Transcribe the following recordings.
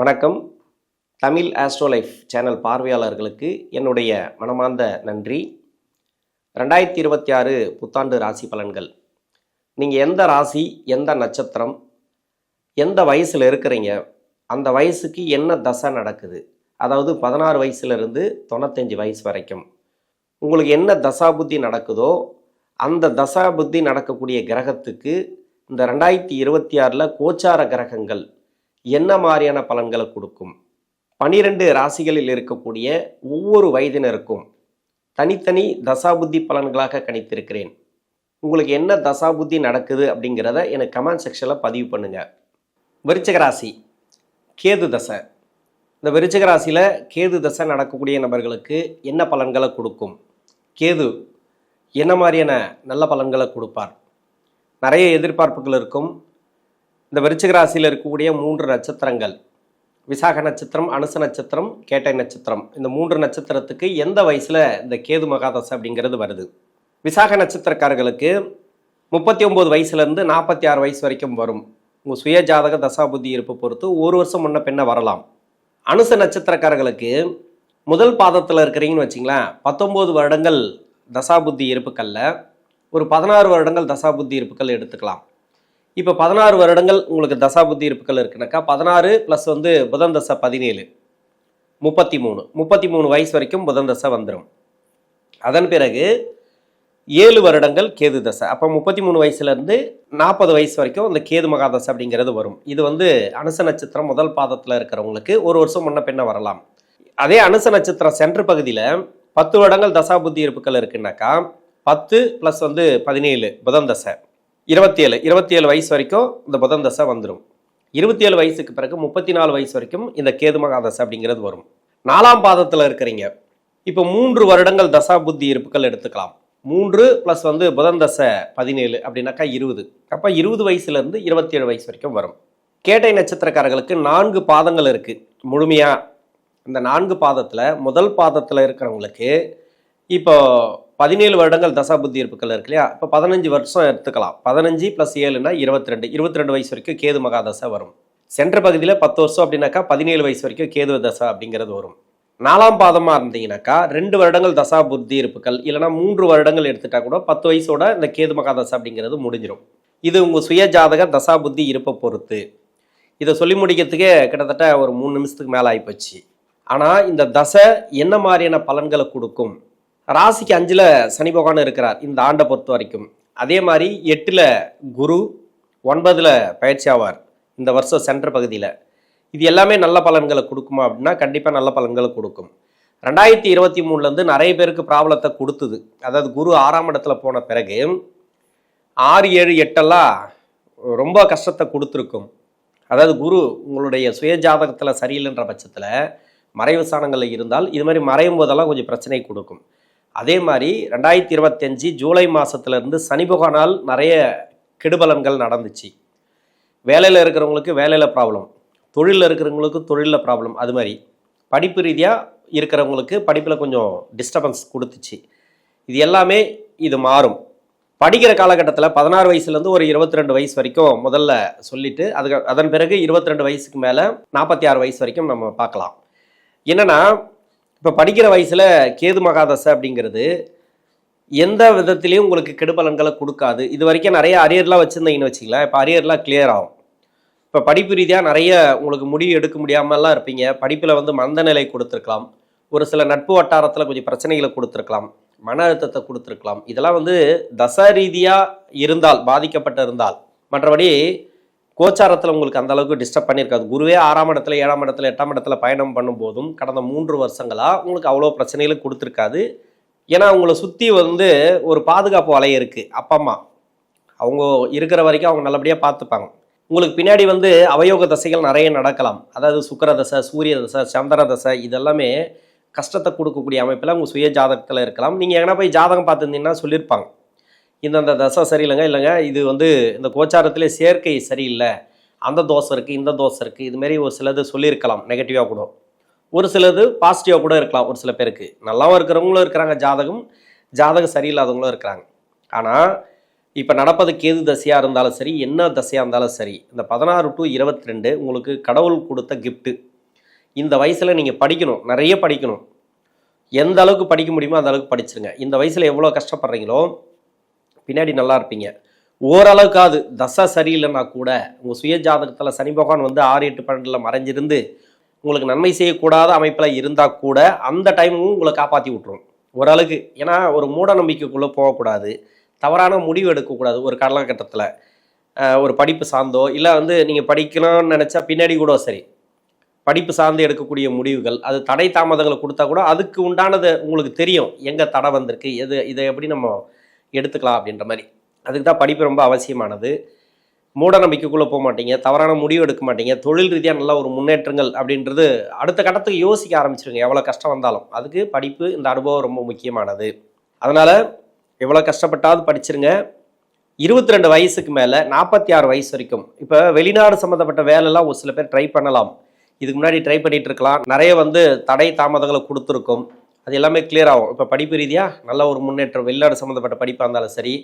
வணக்கம். தமிழ் ஆஸ்ட்ரோலைஃப் சேனல் பார்வையாளர்களுக்கு என்னுடைய மனமார்ந்த நன்றி. 2026 புத்தாண்டு ராசி பலன்கள். நீங்கள் எந்த ராசி, எந்த நட்சத்திரம், எந்த வயசில் இருக்கிறீங்க, அந்த வயசுக்கு என்ன தசை நடக்குது, அதாவது 16 வயசுலேருந்து 95 வயசு வரைக்கும் உங்களுக்கு என்ன தசாபுத்தி நடக்குதோ அந்த தசாபுத்தி நடக்கக்கூடிய கிரகத்துக்கு இந்த 2026 கோச்சார கிரகங்கள் என்ன மாதிரியான பலன்களை கொடுக்கும், 12 ராசிகளில் இருக்கக்கூடிய ஒவ்வொரு வயதினருக்கும் தனித்தனி தசாபுத்தி பலன்களாக கணித்திருக்கிறேன். உங்களுக்கு என்ன தசாபுத்தி நடக்குது அப்படிங்கிறத எனக்கு கமெண்ட் செக்ஷனில் பதிவு பண்ணுங்கள். விருச்சிக ராசி, கேது தசை. இந்த விருச்சிக ராசியில் கேது தசை நடக்கக்கூடிய நபர்களுக்கு என்ன பலன்களை கொடுக்கும், கேது என்ன மாதிரியான நல்ல பலன்களை கொடுப்பார், நிறைய எதிர்பார்ப்புகள் இருக்கும். இந்த விருச்சிக ராசியில் இருக்கக்கூடிய 3 நட்சத்திரங்கள், விசாக நட்சத்திரம், அனுச நட்சத்திரம், கேட்டை நட்சத்திரம், இந்த 3 நட்சத்திரத்துக்கு எந்த வயசில் இந்த கேது மகாதசை அப்படிங்கிறது வருது. விசாக நட்சத்திரக்காரர்களுக்கு 39 வயசுலேருந்து 46 வயசு வரைக்கும் வரும். உங்கள் சுய ஜாதக தசாபுத்தி இருப்பு பொறுத்து ஒரு வருஷம் முன்ன பின்ன வரலாம். அனுச நட்சத்திரக்காரர்களுக்கு முதல் பாதத்தில் இருக்கிறீங்கன்னு வச்சிங்களேன், 19 வருடங்கள் தசாபுத்தி இருப்புக்களில் ஒரு 16 வருடங்கள் தசாபுத்தி இருப்புக்கள் எடுத்துக்கலாம். இப்போ 16 வருடங்கள் உங்களுக்கு தசாபுத்தி இருப்புகள் இருக்குனாக்கா 16 ப்ளஸ் புதன் தசை 17, 33 வயசு வரைக்கும் புதன் தசை வந்துடும். அதன் பிறகு 7 வருடங்கள் கேது தசை. அப்போ 33 வயசுலேருந்து 40 வயசு வரைக்கும் இந்த கேது மகாதசை அப்படிங்கிறது வரும். இது அனுச நட்சத்திரம் முதல் பாதத்தில் இருக்கிறவங்களுக்கு ஒரு வருஷம் முன்ன பின்ன வரலாம். அதே அனுச நட்சத்திரம் சென்ட்ரு பகுதியில் 10 வருடங்கள் தசாபுத்தி இருப்புகள் இருக்குனாக்கா 10 ப்ளஸ் 17 புதன் தசை 27 வயசு வரைக்கும் இந்த புதன் தசை வந்துடும். 27 வயசுக்கு பிறகு 34 வயசு வரைக்கும் இந்த கேது மகாதசை அப்படிங்கிறது வரும். 4ஆம் பாதத்தில் இருக்கிறீங்க, இப்போ 3 வருடங்கள் தசாபுத்தி இருப்புகள் எடுத்துக்கலாம். 3 ப்ளஸ் புதன் தசை 17 அப்படின்னாக்கா 20. அப்போ 20 வயசுலேருந்து 27 வயசு வரைக்கும் வரும். கேட்டை நட்சத்திரக்காரர்களுக்கு 4 பாதங்கள் இருக்குது முழுமையாக. இந்த 4 பாதத்தில் முதல் பாதத்தில் இருக்கிறவங்களுக்கு இப்போ 17 வருடங்கள் தசாபுத்தி இருப்புகள் இருக்கு இல்லையா, இப்போ 15 வருஷம் எடுத்துக்கலாம். 15 + 7னா 22 வயசு வரைக்கும் கேது மகாதசை வரும். சென்ற பகுதியில் 10 வருஷம் அப்படின்னாக்கா 17 வயசு வரைக்கும் கேது தசை அப்படிங்கிறது வரும். 4ஆம் பாதமாக இருந்தீங்கன்னாக்கா 2 வருடங்கள் தசாபுத்தி இருப்புகள், இல்லைனா 3 வருடங்கள் எடுத்துட்டா கூட 10 வயசோட இந்த கேது மகாதசை அப்படிங்கிறது முடிஞ்சிடும். இது உங்கள் சுய ஜாதக தசாபுத்தி இருப்பை பொறுத்து. இதை சொல்லி முடிக்கிறதுக்கே கிட்டத்தட்ட ஒரு 3 நிமிஷத்துக்கு மேலே ஆகிப்போச்சு. ஆனால் இந்த தசை என்ன மாதிரியான பலன்களை கொடுக்கும், ராசிக்கு 5ல் சனி பகவான் இருக்கிறார் இந்த ஆண்டை பொறுத்த வரைக்கும். அதே மாதிரி 8ல் குரு, 9ல் பயிற்சி ஆவார் இந்த வருஷம் சென்ட்ரு பகுதியில். இது எல்லாமே நல்ல பலன்களை கொடுக்குமா அப்படின்னா கண்டிப்பாக நல்ல பலன்களை கொடுக்கும். 2023 நிறைய பேருக்கு ப்ராப்ளத்தை கொடுத்துது. அதாவது குரு 6ஆம் இடத்துல போன பிறகு 6, 7, 8எல்லாம் ரொம்ப கஷ்டத்தை கொடுத்துருக்கும். அதாவது குரு உங்களுடைய சுய ஜாதகத்தில் சரியில்லைன்ற பட்சத்தில் மறைவு ஸ்தானங்களில் இருந்தால் இது மாதிரி மறையும் போதெல்லாம் கொஞ்சம் பிரச்சனை கொடுக்கும். அதே மாதிரி 2025 ஜூலை மாதத்துலேருந்து சனி பகவானால் நிறைய கெடுபலன்கள் நடந்துச்சு. வேலையில் இருக்கிறவங்களுக்கு வேலையில் ப்ராப்ளம், தொழிலில் இருக்கிறவங்களுக்கு தொழிலில் ப்ராப்ளம், அது மாதிரி படிப்பு ரீதியாக இருக்கிறவங்களுக்கு படிப்பில் கொஞ்சம் டிஸ்டர்பன்ஸ் கொடுத்துச்சு. இது எல்லாமே இது மாறும். படிக்கிற காலகட்டத்தில் 16 வயசுலேருந்து ஒரு 22 வயசு வரைக்கும் முதல்ல சொல்லிவிட்டு அதன் பிறகு 22 வயசுக்கு மேலே 46 வயசு வரைக்கும் நம்ம பார்க்கலாம். என்னென்னா இப்போ படிக்கிற வயசில் கேது மகாதசை அப்படிங்கிறது எந்த விதத்துலேயும் உங்களுக்கு கெடுபலன்களை கொடுக்காது. இது வரைக்கும் நிறைய அரியர்லாம் வச்சுருந்தீங்கன்னு வச்சிங்களேன், இப்போ அரியர்லாம் கிளியர் ஆகும். இப்போ படிப்பு ரீதியாக நிறைய உங்களுக்கு முடிவு எடுக்க முடியாமலாம் இருப்பீங்க. படிப்பில் மந்த நிலை கொடுத்துருக்கலாம், ஒரு சில நட்பு வட்டாரத்தில் கொஞ்சம் பிரச்சனைகளை கொடுத்துருக்கலாம், மன அழுத்தத்தை கொடுத்துருக்கலாம். இதெல்லாம் தசை ரீதியாக இருந்தால், பாதிக்கப்பட்டு இருந்தால். மற்றபடி கோச்சாரத்தில் உங்களுக்கு அந்த அளவுக்கு டிஸ்டர்ப் பண்ணியிருக்காது. குருவே 6ஆம் இடத்துல, 7ஆம் இடத்துல, 8ஆம் இடத்துல பயணம் பண்ணும்போதும் கடந்த 3 வருஷங்களாக உங்களுக்கு அவ்வளோ பிரச்சனைகளும் கொடுத்துருக்காது. ஏன்னா உங்களை சுற்றி ஒரு பாதுகாப்பு வலையம் இருக்குது. அப்பா அம்மா அவங்க இருக்கிற வரைக்கும் அவங்க நல்லபடியாக பார்த்துப்பாங்க. உங்களுக்கு பின்னாடி அவயோக தசைகள் நிறைய நடக்கலாம். அதாவது சுக்கிர தசை, சூரிய தசை, சந்திர தசை, இதெல்லாமே கஷ்டத்தை கொடுக்கக்கூடிய அமைப்பில் உங்கள் சுய ஜாதகத்தில் இருக்கலாம். நீங்கள் எங்கன்னா போய் ஜாதகம் பார்த்துருந்தீங்கன்னா சொல்லியிருப்பாங்க, இந்த தசை சரியில்லைங்க, இல்லைங்க இது இந்த கோச்சாரத்திலே சேர்க்கை சரியில்லை, அந்த தோசை இருக்குது, இந்த தோசை இருக்குது, இதுமாரி ஒரு சிலது சொல்லியிருக்கலாம். நெகட்டிவாக கூட, ஒரு சிலது பாசிட்டிவாக கூட இருக்கலாம். ஒரு சில பேருக்கு நல்லாவும் இருக்கிறவங்களும் இருக்கிறாங்க, ஜாதகம் சரியில்லாதவங்களும் இருக்கிறாங்க. ஆனால் இப்போ நடப்பது கேது தசையாக இருந்தாலும் சரி, என்ன தசையாக இருந்தாலும் சரி, இந்த 16 to 22 உங்களுக்கு கடவுள் கொடுத்த கிஃப்ட்டு. இந்த வயசில் நீங்கள் படிக்கணும், நிறைய படிக்கணும். எந்த அளவுக்கு படிக்க முடியுமோ அந்த அளவுக்கு படிச்சிருங்க. இந்த வயசில் எவ்வளோ கஷ்டப்படுறீங்களோ பின்னாடி நல்லா இருப்பீங்க. ஓரளவுக்காவது தசை சரியில்லைன்னா கூட உங்கள் சுய ஜாதகத்தில் சனி பகவான் வந்து 6, 8, 12 மறைஞ்சிருந்து உங்களுக்கு நன்மை செய்யக்கூடாத அமைப்பில் இருந்தால் கூட அந்த டைமும் உங்களை காப்பாற்றி விட்ருவோம் ஓரளவுக்கு. ஏன்னா ஒரு மூட நம்பிக்கைக்குள்ளே போகக்கூடாது, தவறான முடிவு எடுக்கக்கூடாது. ஒரு காலகட்டத்தில் ஒரு படிப்பு சார்ந்தோ இல்லை வந்து நீங்கள் படிக்கணும்னு நினச்சா பின்னாடி கூட சரி, படிப்பு சார்ந்து எடுக்கக்கூடிய முடிவுகள் அது தடை தாமதங்களை கொடுத்தா கூட அதுக்கு உண்டானது உங்களுக்கு தெரியும், எங்கே தடை வந்திருக்கு, இதை எப்படி நம்ம எடுத்துக்கலாம் அப்படின்ற மாதிரி. அதுக்கு தான் படிப்பு ரொம்ப அவசியமானது. மூட நம்பிக்கைக்குள்ளே போக மாட்டீங்க, தவறான முடிவு எடுக்க மாட்டீங்க, தொழில் ரீதியாக நல்ல ஒரு முன்னேற்றங்கள் அப்படின்றது அடுத்த கட்டத்துக்கு யோசிக்க ஆரம்பிச்சிருங்க. எவ்வளோ கஷ்டம் வந்தாலும் அதுக்கு படிப்பு, இந்த அனுபவம் ரொம்ப முக்கியமானது. அதனால் எவ்வளோ கஷ்டப்பட்டாவது படிச்சிருங்க. 22 வயசுக்கு மேலே 46 வயசு வரைக்கும் இப்போ வெளிநாடு சம்மந்தப்பட்ட வேலைலாம் ஒரு சில பேர் ட்ரை பண்ணலாம். இதுக்கு முன்னாடி ட்ரை பண்ணிகிட்டு இருக்கலாம். நிறைய வந்து தடை தாமதங்களை கொடுத்துருக்கும். அது எல்லாமே கிளியர் ஆகும். இப்போ படிப்பு ரீதியாக நல்ல ஒரு முன்னேற்றம், வெளிநாடு சம்மந்தப்பட்ட படிப்பாக இருந்தாலும் சரி,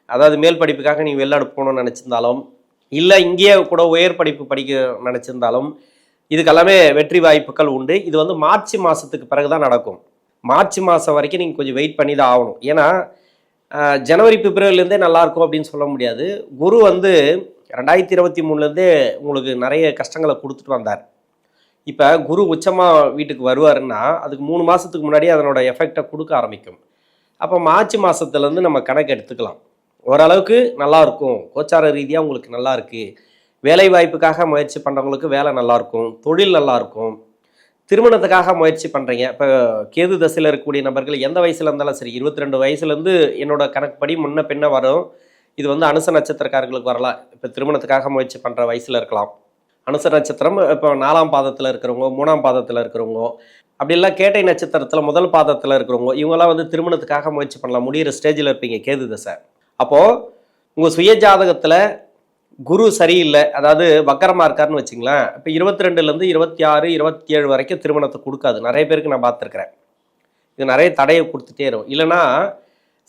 அதாவது மேல் படிப்புக்காக நீங்கள் வெளிநாடு போகணும்னு நினச்சிருந்தாலும் இல்லை இங்கேயே கூட உயர் படிப்பு படிக்க நினச்சிருந்தாலும் இதுக்கெல்லாமே வெற்றி வாய்ப்புகள் உண்டு. இது வந்து மார்ச் மாதத்துக்கு பிறகு தான் நடக்கும். மார்ச் மாதம் வரைக்கும் நீங்கள் கொஞ்சம் வெயிட் பண்ணி தான் ஆகணும். ஏன்னா ஜனவரி பிப்ரவரிலேருந்தே நல்லாயிருக்கும் அப்படின்னு சொல்ல முடியாது. குரு வந்து 2023 உங்களுக்கு நிறைய கஷ்டங்களை கொடுத்துட்டு வந்தார். இப்போ குரு உச்சமாக வீட்டுக்கு வருவாருன்னா அதுக்கு 3 மாதத்துக்கு முன்னாடி அதனோட எஃபெக்டை கொடுக்க ஆரம்பிக்கும். அப்போ மார்ச் மாதத்துலேருந்து நம்ம கணக்கு எடுத்துக்கலாம். ஓரளவுக்கு நல்லாயிருக்கும், கோச்சார ரீதியாக உங்களுக்கு நல்லா இருக்குது, வேலை வாய்ப்புக்காக முயற்சி பண்ணுறவங்களுக்கு வேலை நல்லாயிருக்கும், தொழில் நல்லாயிருக்கும், திருமணத்துக்காக முயற்சி பண்ணுறீங்க. இப்போ கேது தசையில் இருக்கக்கூடிய நபர்கள் எந்த வயசில் இருந்தாலும் சரி, 22 வயசுலேருந்து என்னோட கணக்குப்படி முன்ன பின்ன வரும். இது வந்து அனுச நட்சத்திரக்காரர்களுக்கு வரலாம். இப்போ திருமணத்துக்காக முயற்சி பண்ணுற வயசில் இருக்கலாம். அனுச நட்சத்திரம் இப்போ 4ஆம் பாதத்தில் இருக்கிறவங்க, 3ஆம் பாதத்தில் இருக்கிறவங்க, அப்படிலாம் கேட்டை நட்சத்திரத்தில் முதல் பாதத்தில் இருக்கிறவங்க, இவங்கெல்லாம் வந்து திருமணத்துக்காக முயற்சி பண்ணலாம். முடிகிற ஸ்டேஜில் இருப்பீங்க கேது தசை. அப்போது உங்கள் சுய ஜாதகத்தில் குரு சரியில்லை, அதாவது வக்கரமாக இருக்காருன்னு வச்சிங்களேன். இப்போ 22லேருந்து 26, 27 வரைக்கும் திருமணத்தை கொடுக்காது. நிறைய பேருக்கு நான் பார்த்துருக்குறேன். இது நிறைய தடையை கொடுத்துட்டே இருக்கும். இல்லைன்னா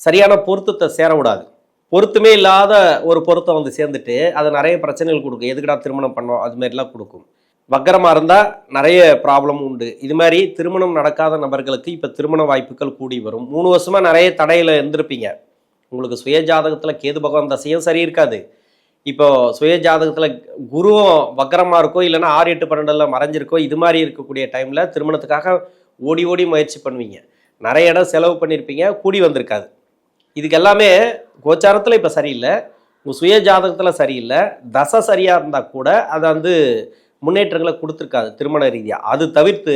சரியான பொருத்தத்தை சேர விடாது. பொருத்தமே இல்லாத ஒரு பொருத்தம் வந்து சேர்ந்துட்டு அது நிறைய பிரச்சனைகள் கொடுக்கும். எதுக்கடா திருமணம் பண்ணோம் அதுமாரிலாம் கொடுக்கும். வக்கரமாக இருந்தால் நிறைய ப்ராப்ளம் உண்டு. இது மாதிரி திருமணம் நடக்காத நபர்களுக்கு இப்போ திருமண வாய்ப்புகள் கூடி வரும். 3 வருஷமாக நிறைய தடையில் இருந்திருப்பீங்க. உங்களுக்கு சுய ஜாதகத்தில் கேது பகவான் தசையும் சரி இருக்காது. இப்போ சுய ஜாதகத்தில் குருவும் வக்கரமாக இருக்கோ இல்லைன்னா 6, 8, 12 மறைஞ்சிருக்கோ, இது மாதிரி இருக்கக்கூடிய டைமில் திருமணத்துக்காக ஓடி ஓடி முயற்சி பண்ணுவீங்க. நிறைய இடம் செலவு பண்ணியிருப்பீங்க, கூடி வந்திருக்காது. இதுக்கு எல்லாமே கோச்சாரத்தில் இப்போ சரியில்லை, உங்கள் சுய ஜாதகத்தில் சரியில்லை, தசை சரியாக இருந்தால் கூட அதை வந்து முன்னேற்றங்களை கொடுத்துருக்காது திருமண ரீதியாக. அது தவிர்த்து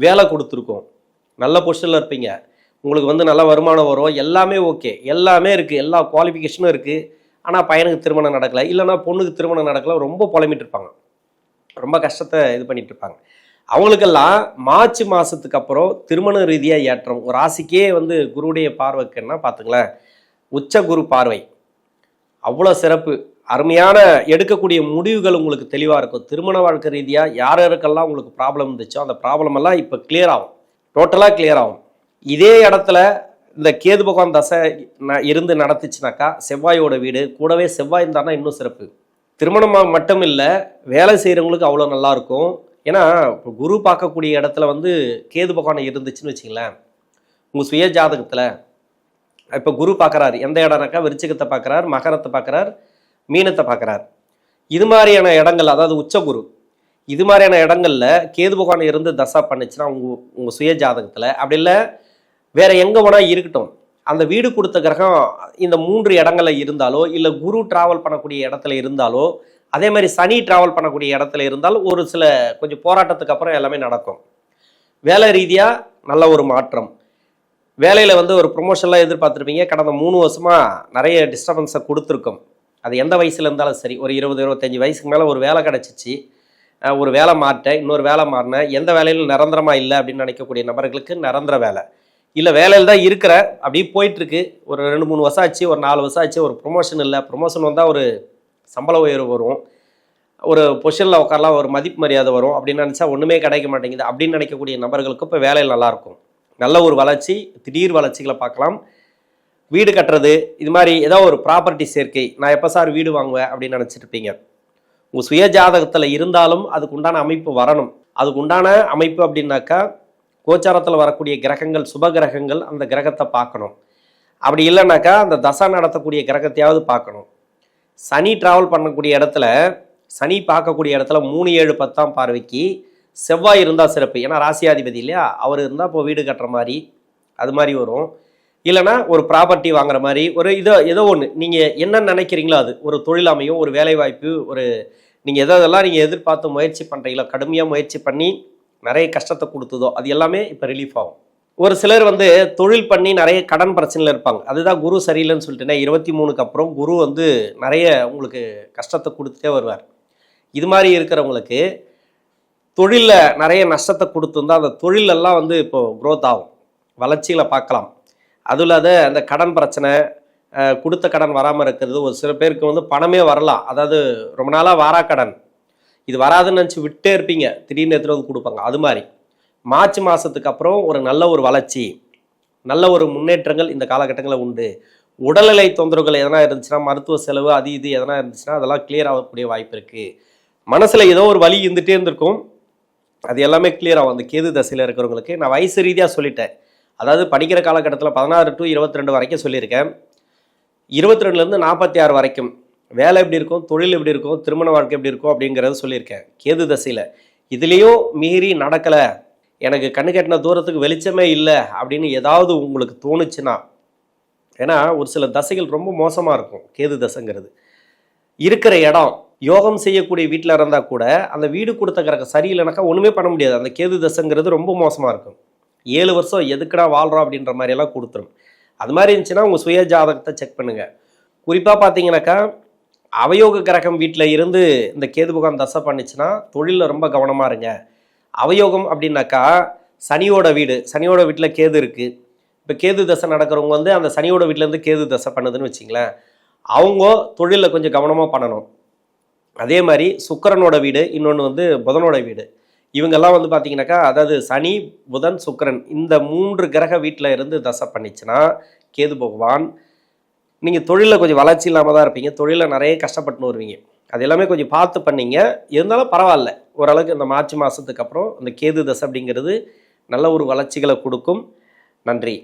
வேலை கொடுத்துருக்கோம், நல்ல பொசிஷனில் இருப்பீங்க, உங்களுக்கு வந்து நல்ல வருமானம் வரும், எல்லாமே ஓகே, எல்லாமே இருக்குது, எல்லா குவாலிஃபிகேஷனும் இருக்குது. ஆனால் பையனுக்கு திருமணம் நடக்கலை, இல்லைனா பொண்ணுக்கு திருமணம் நடக்கலை, ரொம்ப புலம்பிட்டு இருப்பாங்க, ரொம்ப கஷ்டத்தை இது பண்ணிட்டு இருப்பாங்க. அவங்களுக்கெல்லாம் மார்ச் மாதத்துக்கு அப்புறம் திருமண ரீதியாக ஏற்றம். ஒரு ராசிக்கே வந்து குருவுடைய பார்வைக்குன்னா பார்த்துங்களேன், உச்ச குரு பார்வை அவ்வளோ சிறப்பு, அருமையான எடுக்கக்கூடிய முடிவுகள் உங்களுக்கு தெளிவாக இருக்கும். திருமண வாழ்க்கை ரீதியாக யார் யாருக்கெல்லாம் உங்களுக்கு ப்ராப்ளம் இருந்துச்சோ அந்த ப்ராப்ளம் எல்லாம் இப்போ கிளியர் ஆகும், டோட்டலாக கிளியர் ஆகும். இதே இடத்துல இந்த கேது பகவான் தசை இருந்து நடத்துச்சுனாக்கா செவ்வாயோட வீடு கூடவே செவ்வாய் இருந்தாருன்னா இன்னும் சிறப்பு. திருமணமாக மட்டும் இல்லை, வேலை செய்கிறவங்களுக்கு அவ்வளோ நல்லாயிருக்கும். ஏன்னா இப்போ குரு பார்க்கக்கூடிய இடத்துல வந்து கேது பகவான் இருந்துச்சுன்னு வச்சிங்களேன், உங்கள் சுய ஜாதகத்தில் இப்போ குரு பார்க்குறாரு எந்த இடம்னாக்கா விருச்சிகத்தை பார்க்குறார், மகரத்தை பார்க்குறார், மீனத்தை பார்க்குறார். இது மாதிரியான இடங்கள், அதாவது உச்ச குரு, இது மாதிரியான இடங்களில் கேது பகவான் இருந்து தசா பண்ணுச்சுன்னா உங்கள் சுய ஜாதகத்தில், அப்படி இல்லை வேறு எங்கே வேணால் இருக்கட்டும், அந்த வீடு கொடுத்த கிரகம் இந்த 3 இடங்களில் இருந்தாலோ, இல்லை குரு ட்ராவல் பண்ணக்கூடிய இடத்துல இருந்தாலோ, அதே மாதிரி சனி ட்ராவல் பண்ணக்கூடிய இடத்துல இருந்தாலும் ஒரு சில கொஞ்சம் போராட்டத்துக்கு அப்புறம் எல்லாமே நடக்கும். வேலை ரீதியாக நல்ல ஒரு மாற்றம், வேலையில் வந்து ஒரு ப்ரொமோஷன்லாம் எதிர்பார்த்துருப்பீங்க, கடந்த 3 வருஷமாக நிறைய டிஸ்டர்பன்ஸை கொடுத்துருக்கோம். அது எந்த வயசில் இருந்தாலும் சரி, ஒரு 20, 25 வயசுக்கு மேலே ஒரு வேலை கிடச்சிச்சு, ஒரு வேலை மாறிட்டேன், இன்னொரு வேலை மாறினேன், எந்த வேலையிலும் நிரந்தரமாக இல்லை அப்படின்னு நினைக்கக்கூடிய நபர்களுக்கு நிரந்தர வேலை, இல்லை வேலையில் தான் இருக்கிற அப்படியே போயிட்டுருக்கு, ஒரு 2, 3 வருஷம் ஆச்சு, ஒரு 4 வருஷம் ஆச்சு, ஒரு ப்ரொமோஷன் இல்லை, ப்ரொமோஷன் வந்தால் ஒரு சம்பள உயர்வு வரும், ஒரு பொசிஷனில் உட்காரலாம், ஒரு மதிப்பு மரியாதை வரும் அப்படின்னு நினச்சா ஒன்றுமே கிடைக்க மாட்டேங்குது அப்படின்னு நினைக்கக்கூடிய நபர்களுக்கு இப்போ வேலையில் நல்லாயிருக்கும். நல்ல ஒரு வளர்ச்சி, திடீர் வளர்ச்சிகளை பார்க்கலாம். வீடு கட்டுறது, இது மாதிரி ஏதோ ஒரு ப்ராப்பர்ட்டி சேர்க்கை, நான் எப்போ சார் வீடு வாங்குவேன் அப்படின்னு நினச்சிட்டு இருப்பீங்க. உங்கள் சுய ஜாதகத்தில் இருந்தாலும் அதுக்கு உண்டான அமைப்பு வரணும். அதுக்கு உண்டான அமைப்பு அப்படின்னாக்கா கோச்சாரத்தில் வரக்கூடிய கிரகங்கள், சுப கிரகங்கள், அந்த கிரகத்தை பார்க்கணும். அப்படி இல்லைனாக்கா அந்த தசா நடத்தக்கூடிய கிரகத்தையாவது பார்க்கணும். சனி டிராவல் பண்ணக்கூடிய இடத்துல, சனி பார்க்கக்கூடிய இடத்துல 3, 7, 10ஆம் பார்வைக்கு செவ்வாய் இருந்தால் சிறப்பு. ஏன்னா ராசியாதிபதி இல்லையா, அவர் இருந்தால் இப்போ வீடு கட்டுற மாதிரி அது மாதிரி வரும். இல்லைனா ஒரு ப்ராப்பர்ட்டி வாங்குற மாதிரி ஒரு ஏதோ ஒன்று நீங்கள் என்ன நினைக்கிறீங்களோ அது ஒரு தொழில் அமையும், ஒரு வேலைவாய்ப்பு, ஒரு நீங்கள் எதெல்லாம் நீங்கள் எதிர்பார்த்து முயற்சி பண்ணுறீங்களோ, கடுமையாக முயற்சி பண்ணி நிறைய கஷ்டத்தை கொடுத்ததோ அது எல்லாமே இப்போ ரிலீஃப் ஆகும். ஒரு சிலர் வந்து தொழில் பண்ணி நிறைய கடன் பிரச்சனையில் இருப்பாங்க. அதுதான் குரு சரியில்லைன்னு சொல்லிட்டுனா 23க்கு அப்புறம் குரு வந்து நிறைய உங்களுக்கு கஷ்டத்தை கொடுத்துட்டே வருவார். இது மாதிரி இருக்கிறவங்களுக்கு தொழிலில் நிறைய நஷ்டத்தை கொடுத்துருந்தா அந்த தொழிலெல்லாம் வந்து இப்போது க்ரோத் ஆகும், வளர்ச்சிகளை பார்க்கலாம். அதுவும் இல்லாத அந்த கடன் பிரச்சனை, கொடுத்த கடன் வராமல் இருக்கிறது, ஒரு சில பேருக்கு வந்து பணமே வரலாம். அதாவது ரொம்ப நாளாக வாராக்கடன், இது வராதுன்னு நினச்சி விட்டே இருப்பீங்க, திடீர்னு எடுத்துகிட்டு வந்து கொடுப்பாங்க. அது மாதிரி மார்ச் மாதத்துக்கு அப்புறம் ஒரு நல்ல ஒரு வளர்ச்சி, நல்ல ஒரு முன்னேற்றங்கள் இந்த காலகட்டங்களில் உண்டு. உடல்நிலை தொந்தரவுகள் எதனா இருந்துச்சுன்னா, மருத்துவ செலவு அது இது எதனா இருந்துச்சுன்னா அதெல்லாம் கிளியர் ஆகக்கூடிய வாய்ப்பு இருக்குது. மனசில் ஏதோ ஒரு வலி இருந்துகிட்டே இருந்திருக்கும், அது எல்லாமே கிளியர் ஆகும் அந்த கேது தசையில் இருக்கிறவங்களுக்கு. நான் வயசு ரீதியாக சொல்லிட்டேன். அதாவது படிக்கிற காலகட்டத்தில் 16 to 22 வரைக்கும் சொல்லியிருக்கேன். 22லேருந்து 46 வரைக்கும் வேலை எப்படி இருக்கும், தொழில் எப்படி இருக்கும், திருமண வாழ்க்கை எப்படி இருக்கும் அப்படிங்கிறத சொல்லியிருக்கேன் கேது தசையில். இதுலேயும் மீறி நடக்கலை, எனக்கு கண்ணு கட்டின தூரத்துக்கு வெளிச்சமே இல்லை அப்படின்னு ஏதாவது உங்களுக்கு தோணுச்சுன்னா, ஏன்னா ஒரு சில தசைகள் ரொம்ப மோசமாக இருக்கும். கேது தசைங்கிறது இருக்கிற இடம் யோகம் செய்யக்கூடிய வீட்டில் இருந்தால் கூட அந்த வீடு கொடுத்த கிரகம் சரியில்லைனாக்கா ஒன்றுமே பண்ண முடியாது. அந்த கேது தசைங்கிறது ரொம்ப மோசமாக இருக்கும். 7 வருஷம் எதுக்கடா வாழ்கிறோம் அப்படின்ற மாதிரியெல்லாம் கொடுத்துரும். அது மாதிரி இருந்துச்சுன்னா உங்கள் சுய ஜாதகத்தை செக் பண்ணுங்கள். குறிப்பாக பார்த்தீங்கன்னாக்கா அவயோக கிரகம் வீட்டில் இருந்து இந்த கேது பகவான் தசை பண்ணிச்சுன்னா தொழிலில் ரொம்ப கவனமாக இருங்க. அவயோகம் அப்படின்னாக்கா சனியோட வீடு, சனியோட வீட்டில் கேது இருக்குது. இப்போ கேது தசை நடக்கிறவங்க வந்து அந்த சனியோட வீட்டிலேருந்து கேது தசை பண்ணுதுன்னு வச்சிங்களேன், அவங்க தொழிலில் கொஞ்சம் கவனமாக பண்ணணும். அதே மாதிரி சுக்கிரனோட வீடு, இன்னொன்று வந்து புதனோட வீடு, இவங்கெல்லாம் வந்து பார்த்தீங்கன்னாக்கா அதாவது சனி, புதன், சுக்கிரன் இந்த 3 கிரக வீட்டில் இருந்து தசை பண்ணிச்சுன்னா கேது பகவான் நீங்கள் தொழிலில் கொஞ்சம் வளர்ச்சி இல்லாமல் தான் இருப்பீங்க, தொழிலில் நிறைய கஷ்டப்பட்டுன்னு வருவீங்க. அது எல்லாமே கொஞ்சம் பார்த்து பண்ணீங்க. இருந்தாலும் பரவாயில்ல, ஓரளவுக்கு இந்த மார்ச் மாதத்துக்கு அப்புறம் அந்த கேது தசை அப்படிங்கிறது நல்ல ஒரு வளர்ச்சிகளை கொடுக்கும். நன்றி.